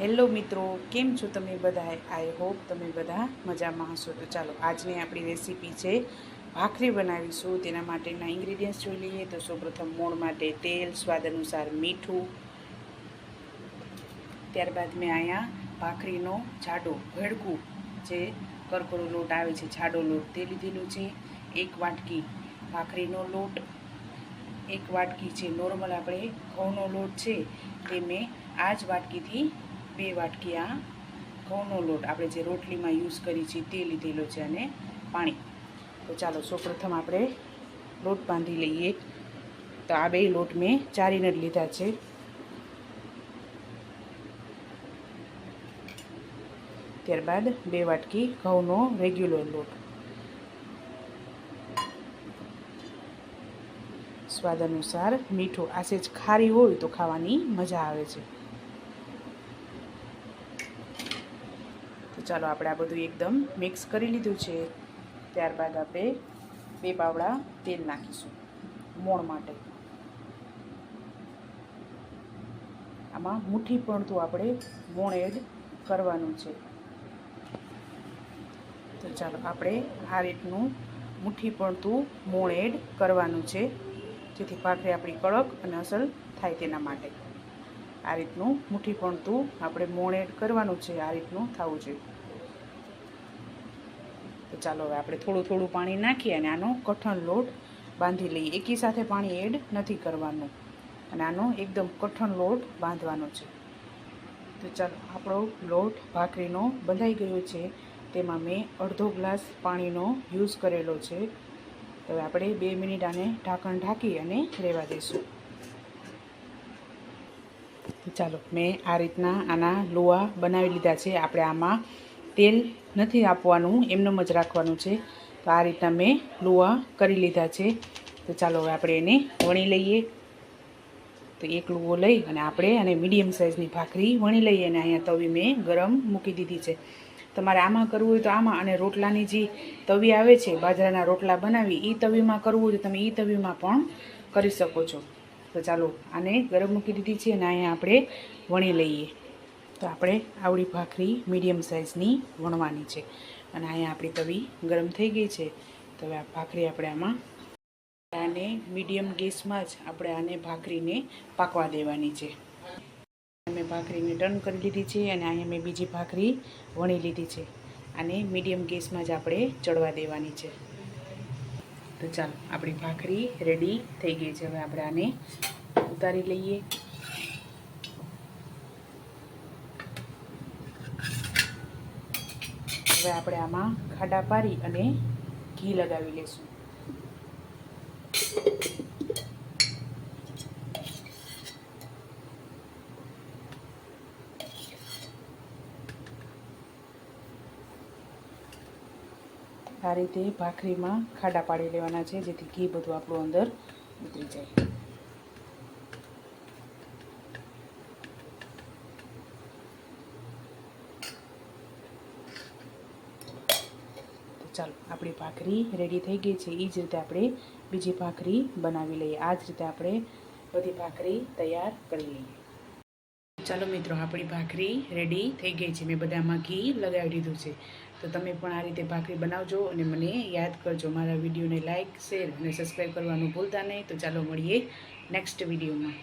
Hello મિત્રો, કેમ છો તમે બધા? આઈ હોપ તમે બધા મજામાં હશો. તો ચાલો આજની આપણી રેસીપી છે ભાખરી બનાવીશું. તેના માટેના ઇન્ગ્રીડિયન્ટ્સ જોઈ લઈએ. તો સૌપ્રથમ મોણ માટે તેલ, સ્વાદ અનુસાર મીઠું, ત્યારબાદ મેં અહીંયા ભાખરીનો જાડો ભેળકું જે કરકરો લોટ આવે છે, જાડો લોટ તે લીધેલું છે. 1 વાટકી ભાખરીનો લોટ, 1 વાટકી છે નોર્મલ આપણે ઘઉંનો લોટ છે તે મેં આ જ વાટકીથી 2 વાટકી આ ઘઉંનો લોટ આપણે જે રોટલીમાં યુઝ કરી છીએ તે લીધેલો છે, અને પાણી. તો ચાલો સૌપ્રથમ આપણે લોટ બાંધી લઈએ. તો આ 2 લોટ મેં ચારીને જ લીધા છે. ત્યારબાદ 2 વાટકી ઘઉંનો રેગ્યુલર લોટ, સ્વાદ અનુસાર મીઠું. આ સેજ ખારી હોય તો ખાવાની મજા આવે છે. તો ચાલો આપણે આ બધું એકદમ મિક્સ કરી લીધું છે. ત્યારબાદ આપણે 2 પાવડા તેલ નાખીશું મોણ માટે. આમાં મુઠ્ઠી પડતું આપણે મોણ એડ કરવાનું છે. તો ચાલો આપણે આ રીતનું મુઠ્ઠી પડતું મોણ એડ કરવાનું છે, જેથી ભાખરી આપણી કડક અને અસલ થાય તેના માટે. આ રીતનું મુઠ્ઠી પડતું આપણે મોણ એડ કરવાનું છે. આ રીતનું થવું જોઈએ. તો ચાલો હવે આપણે થોડું થોડું પાણી નાખી અને આનો કઠણ લોટ બાંધી લઈએ. એકી સાથે પાણી એડ નથી કરવાનું, અને આનો એકદમ કઠણ લોટ બાંધવાનો છે. તો ચાલો આપણો લોટ ભાખરીનો બંધાઈ ગયો છે. તેમાં મેં અડધો ગ્લાસ પાણીનો યુઝ કરેલો છે. હવે આપણે 2 મિનિટ આને ઢાંકણ ઢાંકી અને રહેવા દઈશું. ચાલો મેં આ રીતના આના લોઆ બનાવી લીધા છે. આપણે આમાં તેલ નથી આપવાનું, એમનેમ જ રાખવાનું છે. તો આ રીતના મેં લોઆ કરી લીધા છે. તો ચાલો હવે આપણે એને વણી લઈએ. તો 1 લુવો લઈ અને આપણે અને મીડિયમ સાઇઝની ભાખરી વણી લઈએ. અને અહીંયા તવી મેં ગરમ મૂકી દીધી છે. તમારે આમાં કરવું હોય તો આમાં, અને રોટલાની જે તવી આવે છે બાજરાના રોટલા બનાવી એ તવીમાં કરવું હોય તો તમે એ તવીમાં પણ કરી શકો છો. તો ચાલો આને ગરમ મૂકી દીધી છે અને અહીંયા આપણે વણી લઈએ. તો આપણે આવડી ભાખરી મીડિયમ સાઇઝની વણવાની છે. અને અહીંયા આપણી તવી ગરમ થઈ ગઈ છે. તો હવે આ ભાખરી આપણે આમાં આને મીડિયમ ગેસમાં જ આપણે આને ભાખરીને પાકવા દેવાની છે. મેં ભાખરીને ટર્ન કરી લીધી છે અને અહીંયા મેં બીજી ભાખરી વણી લીધી છે. આને મીડિયમ ગેસમાં જ આપણે ચડવા દેવાની છે. તો ચાલો આપણી ભાખરી રેડી થઈ ગઈ છે. હવે આપણે આને ઉતારી લઈએ. હવે આપણે આમાં ખાડા પાડી અને ઘી લગાવી લઈશું. આ રીતે ભાખરીમાં ખાડા પાડી લેવાના છે, જેથી ઘી બધું આપણું અંદર ઉતરી જાય. તો ચાલો આપણી ભાખરી રેડી થઈ ગઈ છે. એ જ રીતે આપણે બીજી ભાખરી બનાવી લઈએ. આ જ રીતે આપણે બધી ભાખરી તૈયાર કરી લઈએ. ચાલો મિત્રો, આપણી ભાખરી રેડી થઈ ગઈ છે. મેં બધામાં ઘી લગાવી દીધું છે. તો તમે પણ આ રીતે ભાખરી બનાવજો અને મને યાદ કરજો. મારા વિડીયોને લાઇક, શેર અને સબસ્ક્રાઈબ કરવાનું ભૂલતા નહીં. તો ચાલો મળીએ નેક્સ્ટ વિડીયોમાં.